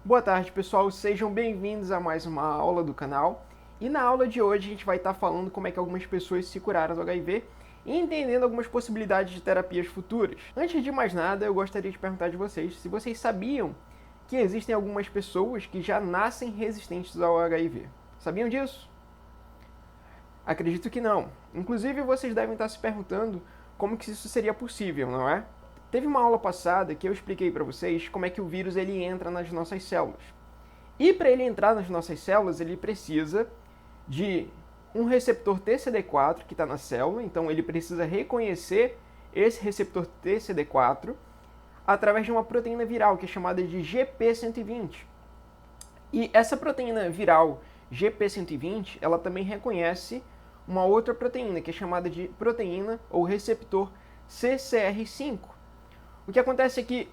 Boa tarde, pessoal. Sejam bem-vindos a mais uma aula do canal. E na aula de hoje a gente vai estar falando como é que algumas pessoas se curaram do HIV e entendendo algumas possibilidades de terapias futuras. Antes de mais nada, eu gostaria de perguntar de vocês se vocês sabiam que existem algumas pessoas que já nascem resistentes ao HIV. Sabiam disso? Acredito que não. Inclusive, vocês devem estar se perguntando como que isso seria possível, não é? Teve uma aula passada que eu expliquei para vocês como é que o vírus ele entra nas nossas células. E para ele entrar nas nossas células, ele precisa de um receptor TCD4 que está na célula, então ele precisa reconhecer esse receptor TCD4 através de uma proteína viral que é chamada de GP120. E essa proteína viral GP120, ela também reconhece uma outra proteína que é chamada de proteína ou receptor CCR5. O que acontece é que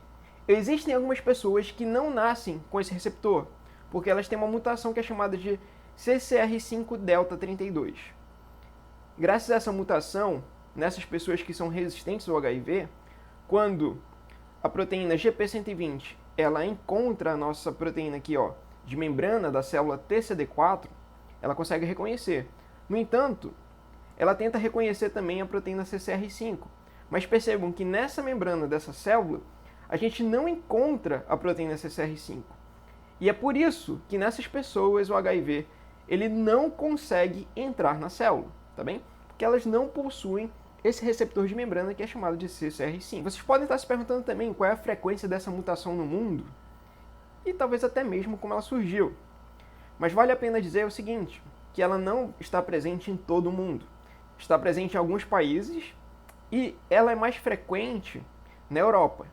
existem algumas pessoas que não nascem com esse receptor, porque elas têm uma mutação que é chamada de CCR5-delta32. Graças a essa mutação, nessas pessoas que são resistentes ao HIV, quando a proteína GP120 ela encontra a nossa proteína aqui, ó, de membrana da célula TCD4, ela consegue reconhecer. No entanto, ela tenta reconhecer também a proteína CCR5. Mas percebam que nessa membrana dessa célula, a gente não encontra a proteína CCR5. E é por isso que nessas pessoas o HIV ele não consegue entrar na célula, tá bem? Porque elas não possuem esse receptor de membrana que é chamado de CCR5. Vocês podem estar se perguntando também qual é a frequência dessa mutação no mundo e talvez até mesmo como ela surgiu. Mas vale a pena dizer o seguinte, que ela não está presente em todo o mundo. Está presente em alguns países e ela é mais frequente na Europa,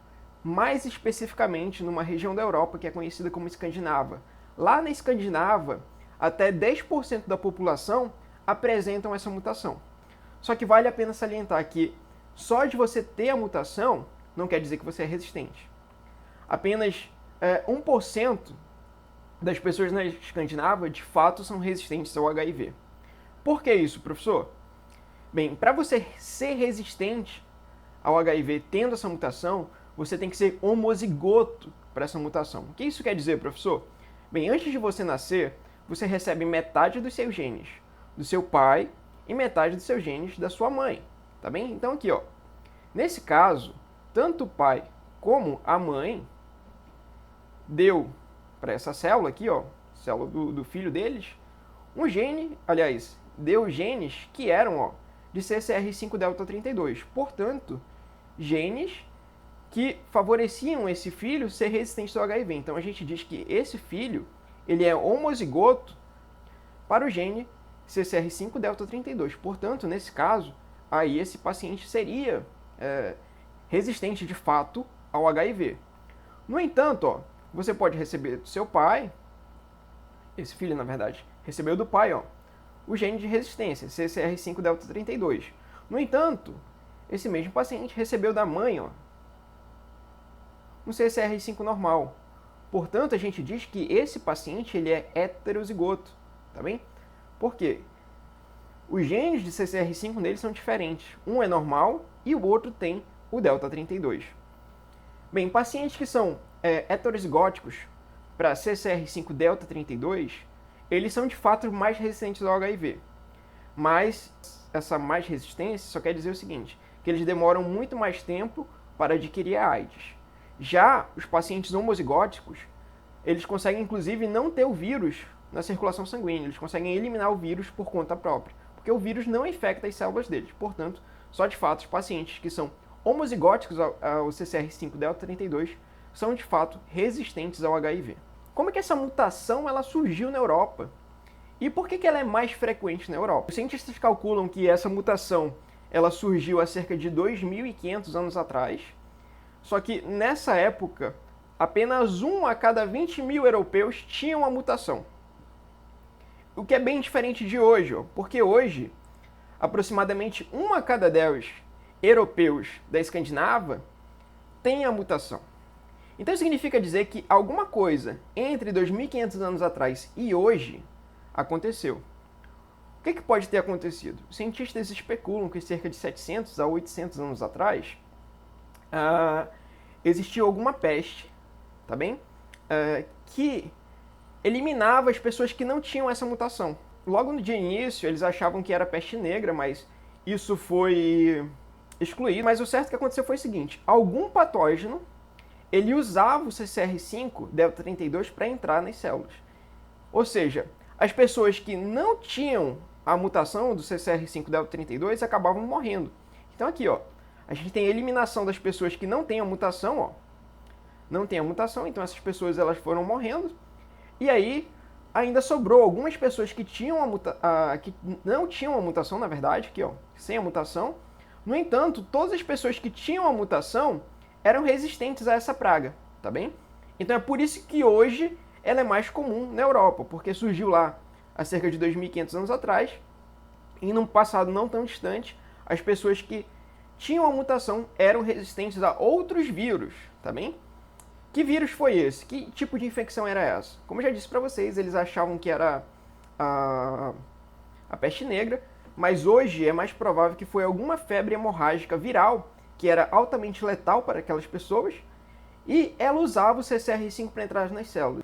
mais especificamente numa região da Europa que é conhecida como Escandinava. Lá na Escandinava, até 10% da população apresentam essa mutação. Só que vale a pena salientar que só de você ter a mutação não quer dizer que você é resistente. Apenas 1% das pessoas na Escandinava de fato são resistentes ao HIV. Por que isso, professor? Bem, para você ser resistente ao HIV tendo essa mutação, você tem que ser homozigoto para essa mutação. O que isso quer dizer, professor? Bem, antes de você nascer, você recebe metade dos seus genes do seu pai e metade dos seus genes da sua mãe, tá bem? Então aqui, ó, nesse caso, tanto o pai como a mãe deu para essa célula aqui, ó, célula do filho deles, um gene, aliás, deu genes que eram, ó, de CCR5-delta32. Portanto, genes que favoreciam esse filho ser resistente ao HIV. Então a gente diz que esse filho ele é homozigoto para o gene CCR5-delta32. Portanto, nesse caso, aí esse paciente seria resistente de fato ao HIV. No entanto, ó, você pode receber do seu pai, esse filho na verdade, recebeu do pai, ó, o gene de resistência, CCR5-delta32. No entanto, esse mesmo paciente recebeu da mãe, ó, um CCR5 normal. Portanto, a gente diz que esse paciente ele é heterozigoto, tá bem? Por quê? Os genes de CCR5 nele são diferentes. Um é normal e o outro tem o delta 32. Bem, pacientes que são heterozigóticos para CCR5 delta 32, eles são de fato mais resistentes ao HIV. Mas essa mais resistência só quer dizer o seguinte, que eles demoram muito mais tempo para adquirir a AIDS. Já os pacientes homozigóticos, eles conseguem inclusive não ter o vírus na circulação sanguínea, eles conseguem eliminar o vírus por conta própria, porque o vírus não infecta as células deles. Portanto, só de fato os pacientes que são homozigóticos ao CCR5-delta32 são de fato resistentes ao HIV. Como é que essa mutação ela surgiu na Europa? E por que ela é mais frequente na Europa? Os cientistas calculam que essa mutação ela surgiu há cerca de 2.500 anos atrás, só que nessa época apenas 1 a cada 20 mil europeus tinham a mutação. O que é bem diferente de hoje, porque hoje aproximadamente 1 a cada 10 europeus da Escandinava tem a mutação. Então isso significa dizer que alguma coisa entre 2.500 anos atrás e hoje aconteceu. O que pode ter acontecido? Os cientistas especulam que cerca de 700 a 800 anos atrás existiu alguma peste, tá bem? que eliminava as pessoas que não tinham essa mutação. Logo no dia início, eles achavam que era peste negra, mas isso foi excluído. Mas o certo que aconteceu foi o seguinte: algum patógeno ele usava o CCR5 delta 32 para entrar nas células. Ou seja, as pessoas que não tinham a mutação do CCR5 delta 32 acabavam morrendo. Então aqui, ó, a gente tem a eliminação das pessoas que não têm a mutação, ó. Não tem a mutação, então essas pessoas elas foram morrendo. E aí ainda sobrou algumas pessoas que tinham que não tinham a mutação, na verdade, aqui, ó, sem a mutação. No entanto, todas as pessoas que tinham a mutação eram resistentes a essa praga, tá bem? Então é por isso que hoje ela é mais comum na Europa, porque surgiu lá há cerca de 2.500 anos atrás, e num passado não tão distante, as pessoas que tinham a mutação eram resistentes a outros vírus, tá bem? Que vírus foi esse? Que tipo de infecção era essa? Como eu já disse para vocês, eles achavam que era a peste negra, mas hoje é mais provável que foi alguma febre hemorrágica viral, que era altamente letal para aquelas pessoas, e ela usava o CCR5 para entrar nas células.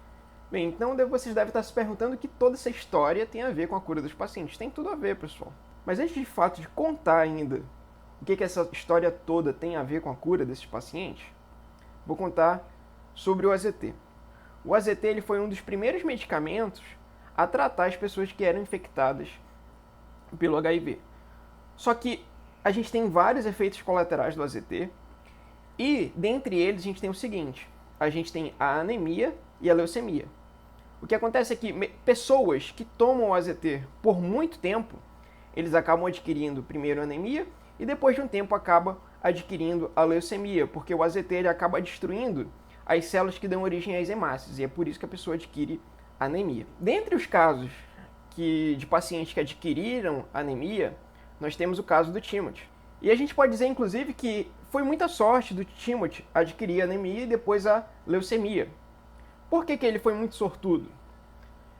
Bem, então vocês devem estar se perguntando que toda essa história tem a ver com a cura dos pacientes. Tem tudo a ver, pessoal. Mas antes de fato de contar ainda o que essa história toda tem a ver com a cura desses pacientes, vou contar sobre o AZT. O AZT ele foi um dos primeiros medicamentos a tratar as pessoas que eram infectadas pelo HIV. Só que a gente tem vários efeitos colaterais do AZT e, dentre eles, a gente tem o seguinte: a gente tem a anemia e a leucemia. O que acontece é que pessoas que tomam o AZT por muito tempo, eles acabam adquirindo primeiro a anemia e depois de um tempo acaba adquirindo a leucemia, porque o AZT ele acaba destruindo as células que dão origem às hemácias, e é por isso que a pessoa adquire anemia. Dentre os casos de pacientes que adquiriram anemia, nós temos o caso do Timothy. E a gente pode dizer, inclusive, que foi muita sorte do Timothy adquirir anemia e depois a leucemia. Por que ele foi muito sortudo?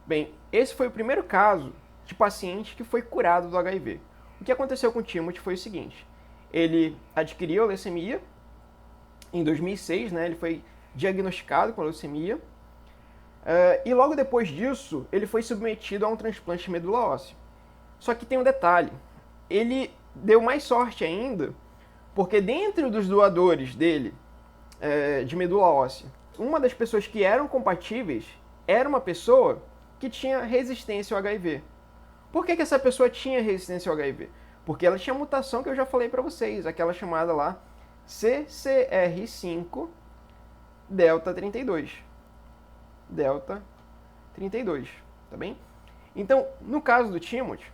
Bem, esse foi o primeiro caso de paciente que foi curado do HIV. O que aconteceu com o Timothy foi o seguinte: ele adquiriu a leucemia em 2006, né? Ele foi diagnosticado com a leucemia, e logo depois disso ele foi submetido a um transplante de medula óssea. Só que tem um detalhe: ele deu mais sorte ainda, porque dentro dos doadores dele de medula óssea, uma das pessoas que eram compatíveis era uma pessoa que tinha resistência ao HIV. Por que essa pessoa tinha resistência ao HIV? Porque ela tinha a mutação que eu já falei para vocês, aquela chamada lá CCR5 delta 32. Delta 32, tá bem? Então, no caso do Timothy,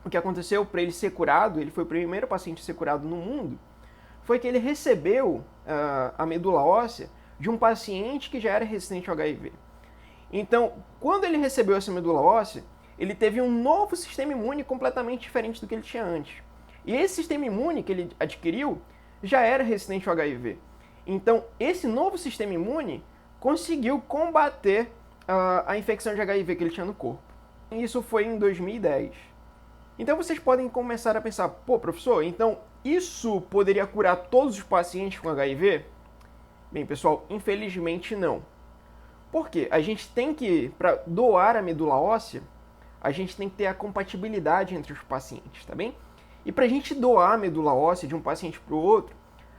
o que aconteceu para ele ser curado, ele foi o primeiro paciente a ser curado no mundo, foi que ele recebeu a medula óssea de um paciente que já era resistente ao HIV. Então, quando ele recebeu essa medula óssea, ele teve um novo sistema imune completamente diferente do que ele tinha antes. E esse sistema imune que ele adquiriu já era resistente ao HIV. Então, esse novo sistema imune conseguiu combater a infecção de HIV que ele tinha no corpo. Isso foi em 2010. Então, vocês podem começar a pensar: pô, professor, então isso poderia curar todos os pacientes com HIV? Bem, pessoal, infelizmente não. Por quê? A gente tem que, para doar a medula óssea, a gente tem que ter a compatibilidade entre os pacientes, tá bem? E para a gente doar a medula óssea de um paciente para o outro,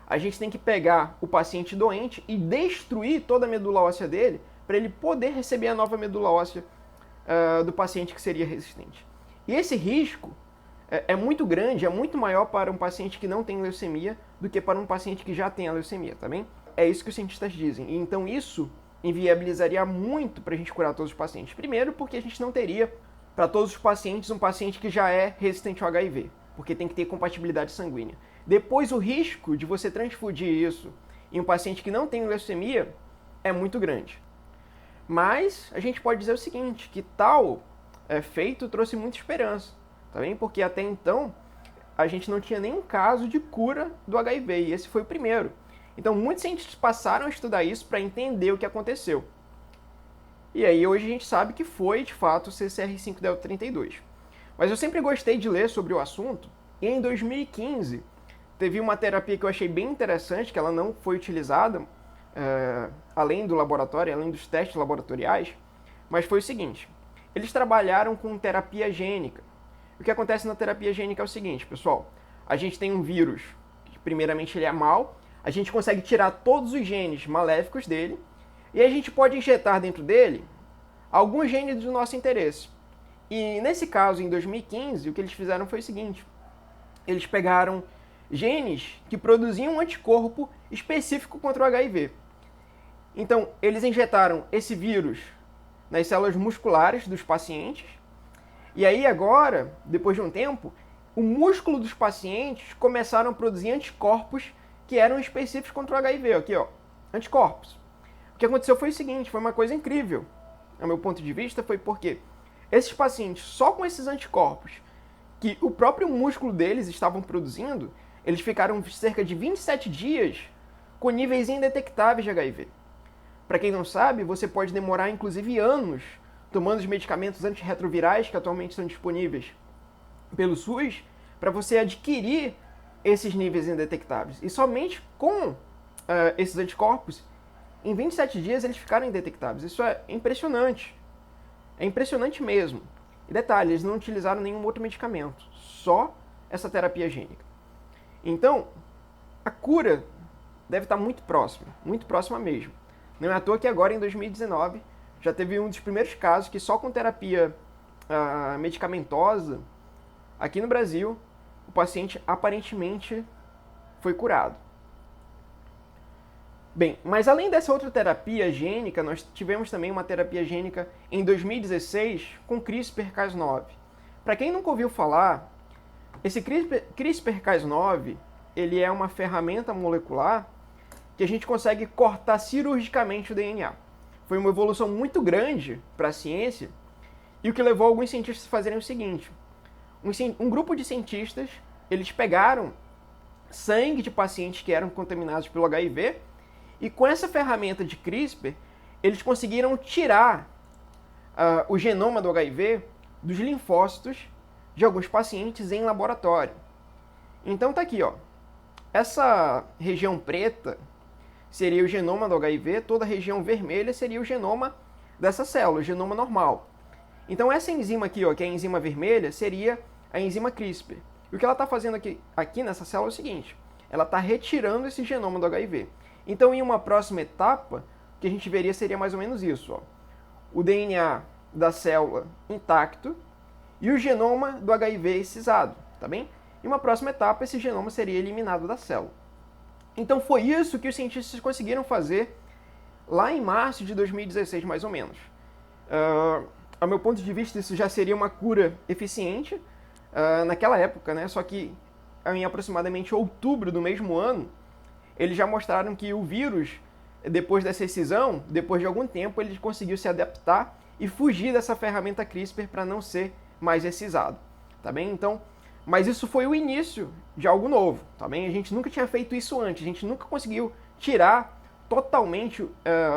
a gente tem que pegar o paciente doente e destruir toda a medula óssea dele para ele poder receber a nova medula óssea do paciente que seria resistente. E esse risco é muito grande, é muito maior para um paciente que não tem leucemia do que para um paciente que já tem a leucemia, tá bem? É isso que os cientistas dizem. E então isso inviabilizaria muito para a gente curar todos os pacientes. Primeiro, porque a gente não teria para todos os pacientes um paciente que já é resistente ao HIV, porque tem que ter compatibilidade sanguínea. Depois, o risco de você transfundir isso em um paciente que não tem leucemia é muito grande. Mas a gente pode dizer o seguinte, que tal feito trouxe muita esperança, tá bem? Porque até então a gente não tinha nenhum caso de cura do HIV, e esse foi o primeiro. Então muitos cientistas passaram a estudar isso para entender o que aconteceu. E aí hoje a gente sabe que foi, de fato, o CCR5 delta 32. Mas eu sempre gostei de ler sobre o assunto, e em 2015 teve uma terapia que eu achei bem interessante, que ela não foi utilizada além do laboratório, além dos testes laboratoriais, mas foi o seguinte: eles trabalharam com terapia gênica. O que acontece na terapia gênica é o seguinte, pessoal: a gente tem um vírus, que primeiramente ele é mau, a gente consegue tirar todos os genes maléficos dele, e a gente pode injetar dentro dele alguns genes do nosso interesse. E nesse caso, em 2015, o que eles fizeram foi o seguinte: eles pegaram genes que produziam um anticorpo específico contra o HIV. Então, eles injetaram esse vírus nas células musculares dos pacientes, e aí agora, depois de um tempo, o músculo dos pacientes começaram a produzir anticorpos que eram específicos contra o HIV. Aqui, ó, anticorpos. O que aconteceu foi o seguinte, foi uma coisa incrível, ao meu ponto de vista, foi porque esses pacientes, só com esses anticorpos que o próprio músculo deles estavam produzindo, eles ficaram cerca de 27 dias com níveis indetectáveis de HIV. Para quem não sabe, você pode demorar inclusive anos tomando os medicamentos antirretrovirais que atualmente são disponíveis pelo SUS para você adquirir esses níveis indetectáveis. E somente com esses anticorpos, em 27 dias eles ficaram indetectáveis. Isso é impressionante. É impressionante mesmo. E detalhe, eles não utilizaram nenhum outro medicamento, só essa terapia gênica. Então, a cura deve estar muito próxima mesmo. Não é à toa que agora, em 2019, já teve um dos primeiros casos que só com terapia medicamentosa, aqui no Brasil, o paciente aparentemente foi curado. Bem, mas além dessa outra terapia gênica, nós tivemos também uma terapia gênica em 2016 com CRISPR-Cas9. Para quem nunca ouviu falar, esse CRISPR-Cas9 ele é uma ferramenta molecular que a gente consegue cortar cirurgicamente o DNA. Foi uma evolução muito grande para a ciência e o que levou alguns cientistas a fazerem o seguinte: um grupo de cientistas eles pegaram sangue de pacientes que eram contaminados pelo HIV e com essa ferramenta de CRISPR eles conseguiram tirar o genoma do HIV dos linfócitos de alguns pacientes em laboratório. Então tá aqui, ó. Essa região preta seria o genoma do HIV, toda a região vermelha seria o genoma dessa célula, o genoma normal. Então essa enzima aqui, ó, que é a enzima vermelha, seria a enzima CRISPR. E o que ela está fazendo aqui nessa célula é o seguinte: ela está retirando esse genoma do HIV. Então em uma próxima etapa, o que a gente veria seria mais ou menos isso, ó. O DNA da célula intacto e o genoma do HIV excisado, tá bem? Em uma próxima etapa, esse genoma seria eliminado da célula. Então foi isso que os cientistas conseguiram fazer lá em março de 2016, mais ou menos. Ao meu ponto de vista, isso já seria uma cura eficiente naquela época, né? Só que em aproximadamente outubro do mesmo ano, eles já mostraram que o vírus, depois dessa excisão, depois de algum tempo, ele conseguiu se adaptar e fugir dessa ferramenta CRISPR para não ser mais excisado, tá bem? Então, mas isso foi o início de algo novo, tá bem? A gente nunca tinha feito isso antes, a gente nunca conseguiu tirar totalmente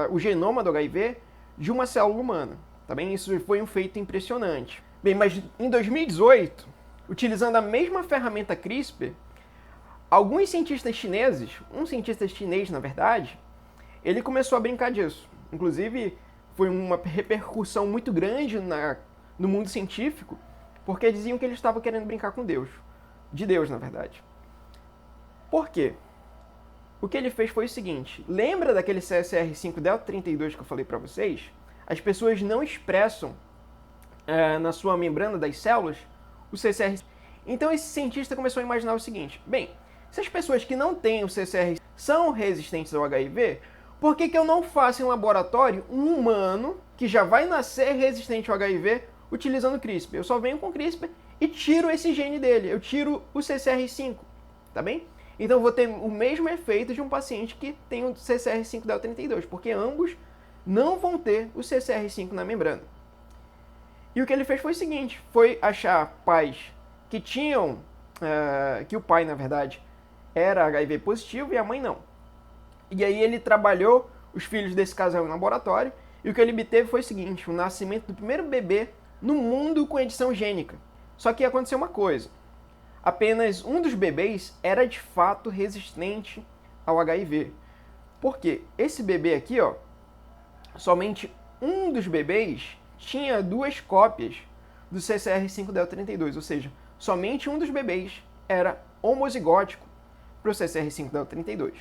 o genoma do HIV de uma célula humana, tá bem? Isso foi um feito impressionante. Bem, mas em 2018, utilizando a mesma ferramenta CRISPR, alguns cientistas chineses, um cientista chinês na verdade, ele começou a brincar disso. Inclusive, foi uma repercussão muito grande no mundo científico, porque diziam que ele estava querendo brincar com Deus. De Deus, na verdade. Por quê? O que ele fez foi o seguinte: lembra daquele CSR5-Delta32 que eu falei para vocês? As pessoas não expressam na sua membrana das células o CCR. Então esse cientista começou a imaginar o seguinte: bem, se as pessoas que não têm o CCR são resistentes ao HIV, por que eu não faço em laboratório um humano que já vai nascer resistente ao HIV utilizando CRISPR? Eu só venho com CRISPR e tiro esse gene dele, eu tiro o CCR5, tá bem? Então eu vou ter o mesmo efeito de um paciente que tem o CCR5-Delta32, porque ambos não vão ter o CCR5 na membrana. E o que ele fez foi o seguinte: foi achar pais que tinham, que o pai, na verdade, era HIV positivo e a mãe não. E aí ele trabalhou os filhos desse casal em laboratório, e o que ele obteve foi o seguinte: o nascimento do primeiro bebê no mundo com edição gênica. Só que aconteceu uma coisa: apenas um dos bebês era de fato resistente ao HIV. Porque esse bebê aqui, ó, somente um dos bebês tinha 2 cópias do CCR5del32, ou seja, somente um dos bebês era homozigótico para o CCR5del32.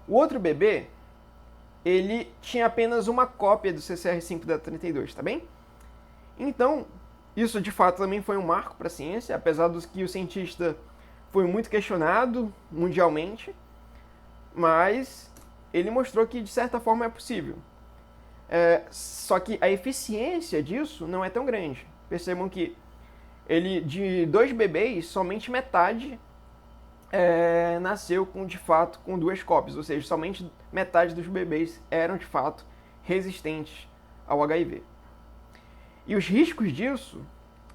O outro bebê, ele tinha apenas uma cópia do CCR5del32, tá bem? Então, isso de fato também foi um marco para a ciência, apesar de que o cientista foi muito questionado mundialmente, mas ele mostrou que de certa forma é possível. Só que a eficiência disso não é tão grande. Percebam que de 2 bebês, somente metade nasceu de fato com 2 cópias, ou seja, somente metade dos bebês eram de fato resistentes ao HIV. E os riscos disso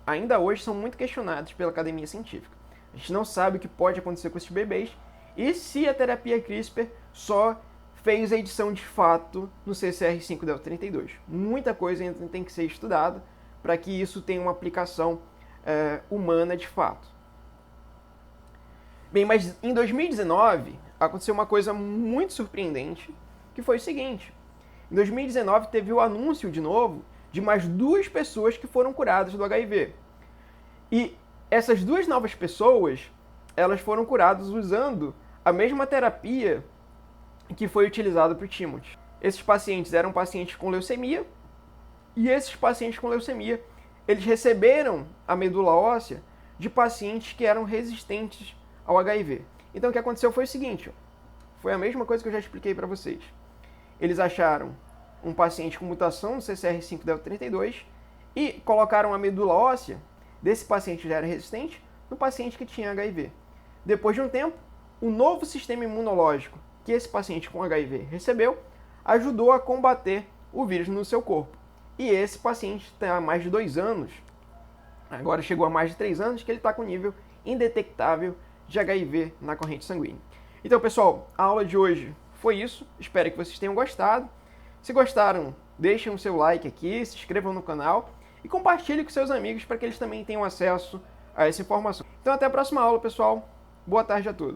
ainda hoje são muito questionados pela academia científica. A gente não sabe o que pode acontecer com esses bebês e se a terapia CRISPR só fez a edição de fato no CCR5del32. Muita coisa ainda tem que ser estudada para que isso tenha uma aplicação humana de fato. Bem, mas em 2019 aconteceu uma coisa muito surpreendente, que foi o seguinte. Em 2019 teve o anúncio de novo de mais 2 pessoas que foram curadas do HIV. E essas 2 novas pessoas, elas foram curadas usando a mesma terapia que foi utilizada para o Timothy. Esses pacientes eram pacientes com leucemia, e esses pacientes com leucemia, eles receberam a medula óssea de pacientes que eram resistentes ao HIV. Então o que aconteceu foi o seguinte, foi a mesma coisa que eu já expliquei para vocês. Eles acharam um paciente com mutação no CCR5del32 e colocaram a medula óssea desse paciente que já era resistente no paciente que tinha HIV. Depois de um tempo, o novo sistema imunológico que esse paciente com HIV recebeu ajudou a combater o vírus no seu corpo. E esse paciente está há mais de 2 anos, agora chegou a mais de 3 anos, que ele está com nível indetectável de HIV na corrente sanguínea. Então, pessoal, a aula de hoje foi isso. Espero que vocês tenham gostado. Se gostaram, deixem o seu like aqui, se inscrevam no canal e compartilhem com seus amigos para que eles também tenham acesso a essa informação. Então, até a próxima aula, pessoal. Boa tarde a todos.